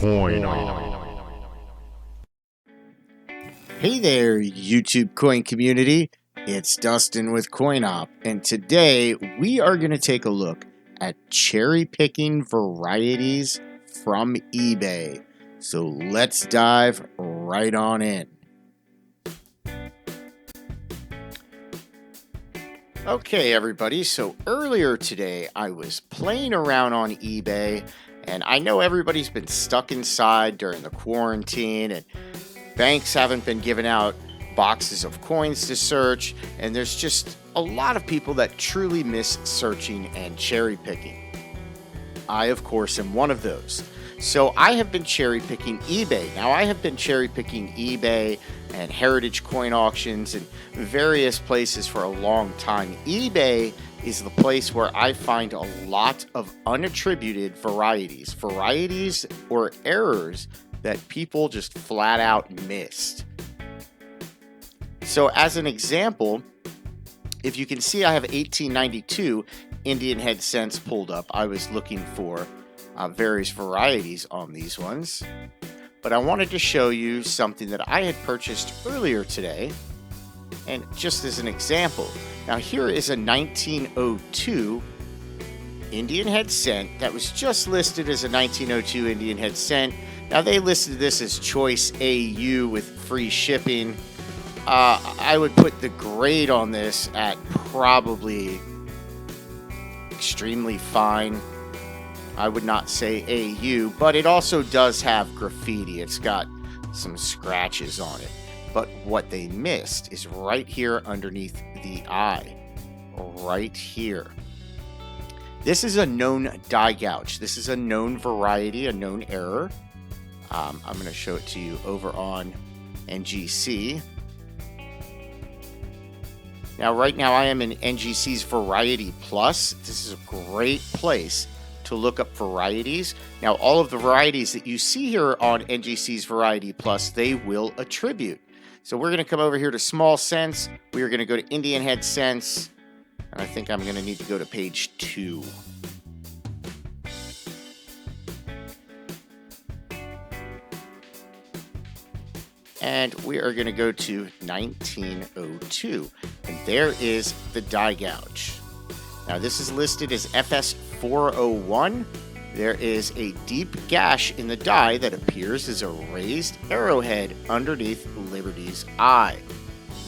coin. Hey there, YouTube coin community. It's Dustin with CoinOp, and today we are going to take a look at cherry picking varieties from eBay. So let's dive right on in. Okay, everybody, so earlier today I was playing around on eBay, and I know everybody's been stuck inside during the quarantine, and banks haven't been giving out boxes of coins to search, and there's just a lot of people that truly miss searching and cherry picking. I, of course, am one of those. So I have been cherry picking eBay. Now, I have been cherry picking eBay and heritage coin auctions and various places for a long time. eBay is the place where I find a lot of unattributed varieties or errors that people just flat out missed. So as an example, if you can see, I have 1892 Indian head cents pulled up. I was looking for various varieties on these ones, but I wanted to show you something that I had purchased earlier today, and just as an example. Now here is a 1902 Indian head cent that was just listed as a 1902 Indian head cent. Now they listed this as choice AU with free shipping. I would put the grade on this at probably extremely fine. I would not say AU, but it also does have graffiti. It's got some scratches on it. But what they missed is right here underneath the eye. Right here. This is a known die gouge. This is a known variety, a known error. I'm going to show it to you over on NGC. Now, right now, I am in NGC's Variety Plus. This is a great place to look up varieties. Now, all of the varieties that you see here on NGC's Variety Plus, they will attribute. So we're going to come over here to small cents. We are going to go to Indian head cents. And I think I'm going to need to go to page 2. And we are going to go to 1902. And there is the die gouge. Now this is listed as FS 401. There is a deep gash in the die that appears as a raised arrowhead underneath Liberty's eye.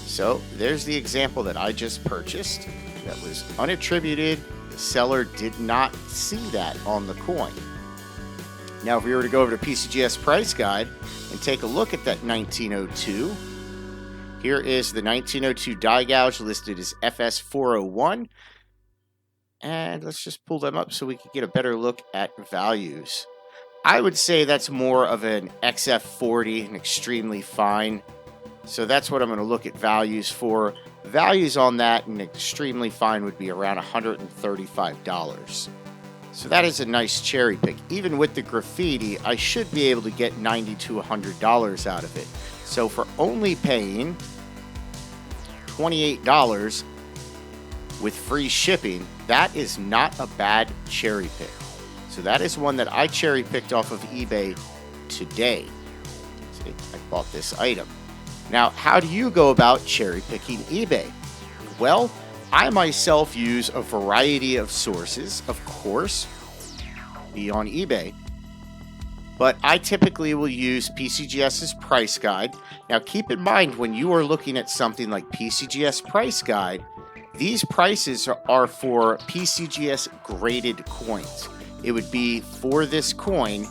So there's the example that I just purchased that was unattributed. The seller did not see that on the coin. Now if we were to go over to PCGS Price Guide and take a look at that 1902, here is the 1902 die gouge listed as FS 401. And let's just pull them up so we can get a better look at values. I would say that's more of an XF40, an extremely fine. So that's what I'm going to look at values for. Values on that, an extremely fine, would be around $135. So that is a nice cherry pick. Even with the graffiti, I should be able to get $90 to $100 out of it. So for only paying $28 with free shipping, that is not a bad cherry pick. So that is one that I cherry picked off of eBay today. See, I bought this item. Now, how do you go about cherry picking eBay? Well, I myself use a variety of sources, of course, be on eBay. But I typically will use PCGS's Price Guide. Now, keep in mind, when you are looking at something like PCGS Price Guide, these prices are for PCGS graded coins. It would be for this coin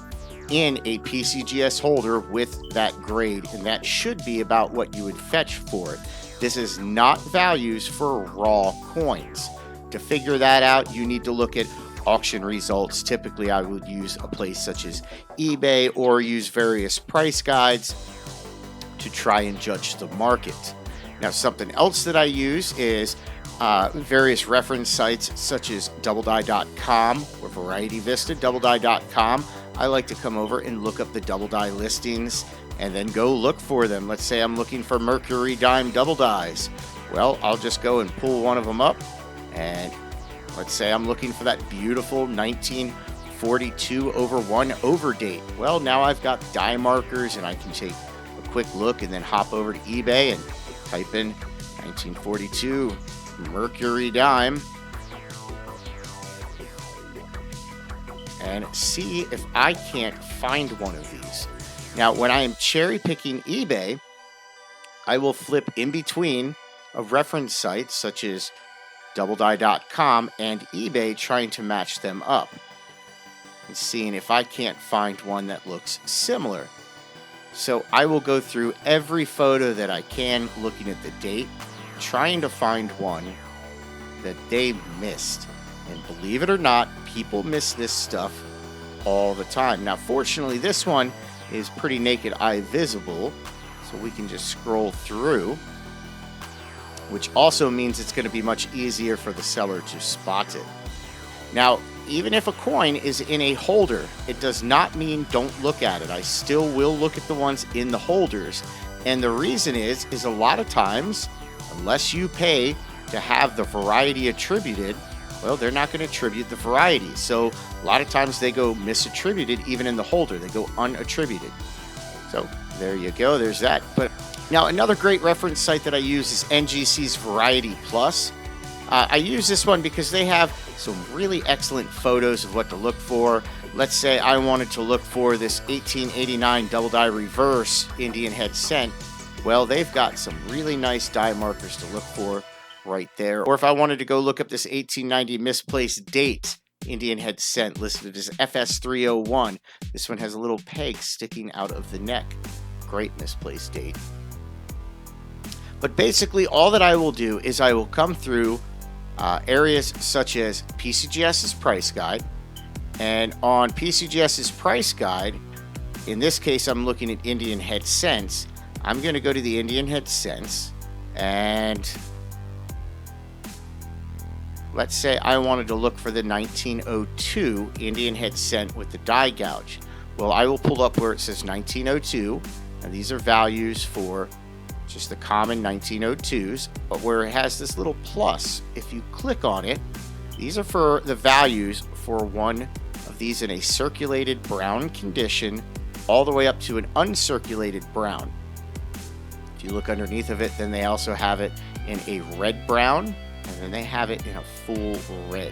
in a PCGS holder with that grade, and that should be about what you would fetch for it. This is not values for raw coins. To figure that out, you need to look at auction results. Typically, I would use a place such as eBay or use various price guides to try and judge the market. Now, something else that I use is various reference sites such as DoubleDie.com or Variety Vista. DoubleDie.com, I like to come over and look up the double die listings and then go look for them. Let's say I'm looking for Mercury Dime double dies. Well, I'll just go and pull one of them up, and let's say I'm looking for that beautiful 19 1942 over 1 over date. Well, now I've got die markers and I can take a quick look and then hop over to eBay and type in 1942 Mercury dime and see if I can't find one of these. Now, when I am cherry picking eBay, I will flip in between of reference sites such as doubledie.com and eBay, trying to match them up and seeing if I can't find one that looks similar. So I will go through every photo that I can, looking at the date, trying to find one that they missed. And believe it or not, people miss this stuff all the time. Now, fortunately, this one is pretty naked eye visible, so we can just scroll through, which also means it's going to be much easier for the seller to spot it. Now, even if a coin is in a holder, it does not mean don't look at it. I still will look at the ones in the holders. And the reason is a lot of times, unless you pay to have the variety attributed, well, they're not going to attribute the variety. So a lot of times they go misattributed even in the holder. They go unattributed. So there you go. There's that. But now another great reference site that I use is NGC's Variety Plus. I use this one because they have some really excellent photos of what to look for. Let's say I wanted to look for this 1889 double die reverse Indian head cent. Well, they've got some really nice die markers to look for right there. Or if I wanted to go look up this 1890 misplaced date Indian head cent listed as FS301. This one has a little peg sticking out of the neck. Great misplaced date. But basically all that I will do is I will come through areas such as PCGS's price guide. And on PCGS's price guide, in this case I'm looking at Indian head cents. I'm going to go to the Indian head cents, and let's say I wanted to look for the 1902 Indian head cent with the die gouge. Well, I will pull up where it says 1902, and these are values for just the common 1902s, but where it has this little plus, if you click on it, these are for the values for one of these in a circulated brown condition all the way up to an uncirculated brown. If you look underneath of it, then they also have it in a red brown, and then they have it in a full red.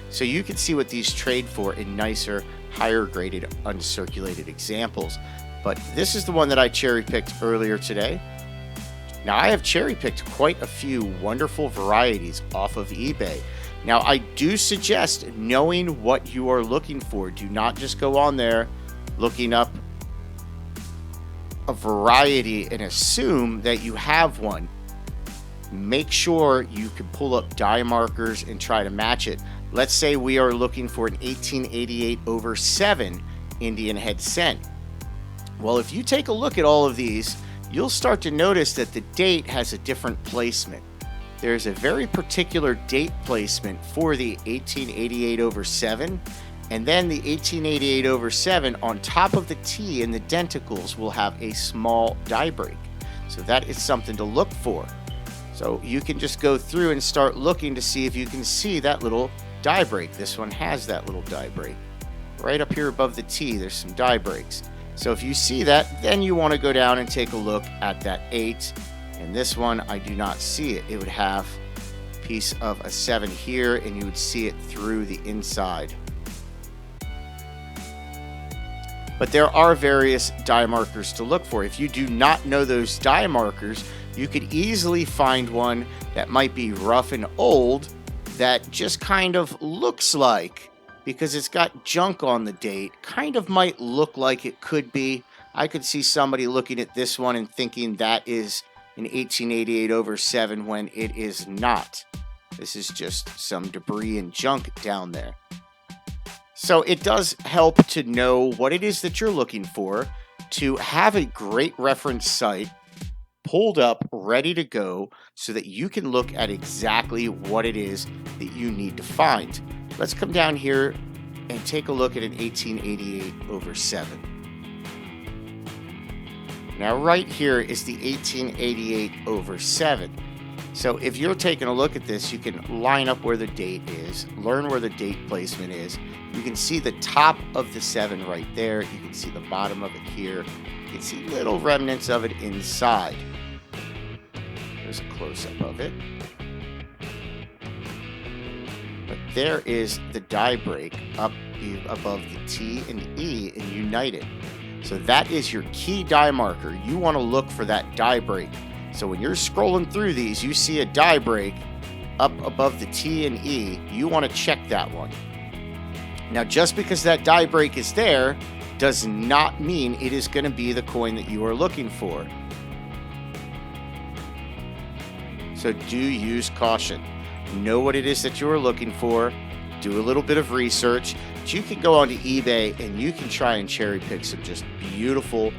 So you can see what these trade for in nicer, higher graded, uncirculated examples. But this is the one that I cherry picked earlier today. Now, I have cherry picked quite a few wonderful varieties off of eBay. Now, I do suggest knowing what you are looking for. Do not just go on there looking up a variety and assume that you have one. Make sure you can pull up die markers and try to match it. Let's say we are looking for an 1888 over 7 Indian head cent. Well, if you take a look at all of these, you'll start to notice that the date has a different placement. There's a very particular date placement for the 1888 over 7, and then the 1888 over 7 on top of the T in the denticles will have a small die break. So that is something to look for. So you can just go through and start looking to see if you can see that little die break. This one has that little die break. Right up here above the T, there's some die breaks. So if you see that, then you want to go down and take a look at that 8. And this one, I do not see it. It would have a piece of a 7 here, and you would see it through the inside. But there are various die markers to look for. If you do not know those die markers, you could easily find one that might be rough and old that just kind of looks like, because it's got junk on the date, kind of might look like it could be. I could see somebody looking at this one and thinking that is an 1888 over 7 when it is not. This is just some debris and junk down there. So it does help to know what it is that you're looking for, to have a great reference site pulled up, ready to go, so that you can look at exactly what it is that you need to find. Let's come down here and take a look at an 1888 over 7. Now right here is the 1888 over 7. So if you're taking a look at this, you can line up where the date is, learn where the date placement is. You can see the top of the 7 right there. You can see the bottom of it here. You can see little remnants of it inside. There's a close-up of it. But there is the die break up above the T and E and United. So that is your key die marker. You want to look for that die break. So when you're scrolling through these, you see a die break up above the T and E, you want to check that one. Now, just because that die break is there does not mean it is going to be the coin that you are looking for. So do use caution. Know what it is that you are looking for. Do a little bit of research. But you can go onto eBay and you can try and cherry pick some just beautiful,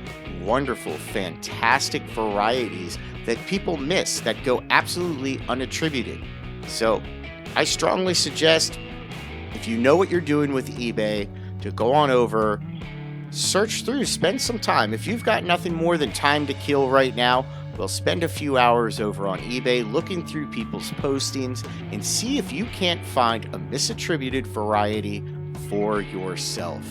wonderful, fantastic varieties that people miss, that go absolutely unattributed. So I strongly suggest, if you know what you're doing with eBay, to go on over, search through, spend some time. If you've got nothing more than time to kill right now, well, spend a few hours over on eBay looking through people's postings and see if you can't find a misattributed variety for yourself.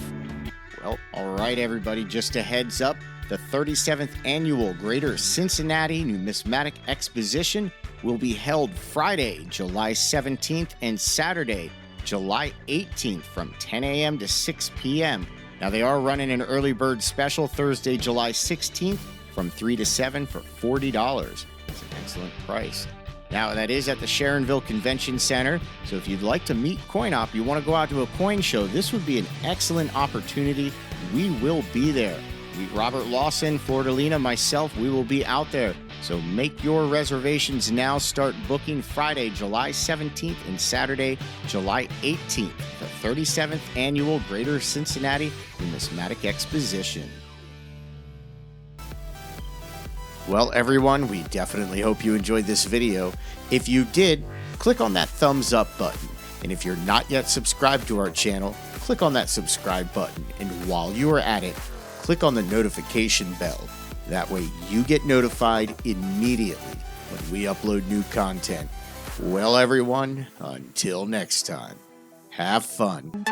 Well, all right, everybody, just a heads up. The 37th Annual Greater Cincinnati Numismatic Exposition will be held Friday, July 17th and Saturday, July 18th from 10 a.m. to 6 p.m. Now, they are running an early bird special Thursday, July 16th from 3 to 7 for $40. It's an excellent price. Now, that is at the Sharonville Convention Center, so if you'd like to meet CoinOp, you want to go out to a coin show, this would be an excellent opportunity. We will be there. Robert Lawson, Florida, myself, we will be out there. So make your reservations now. Start booking Friday, July 17th and Saturday, July 18th, the 37th Annual Greater Cincinnati Numismatic Exposition. Well, everyone, we definitely hope you enjoyed this video. If you did, click on that thumbs up button. And if you're not yet subscribed to our channel, click on that subscribe button. And while you are at it, click on the notification bell. That way you get notified immediately when we upload new content. Well, everyone, until next time, have fun.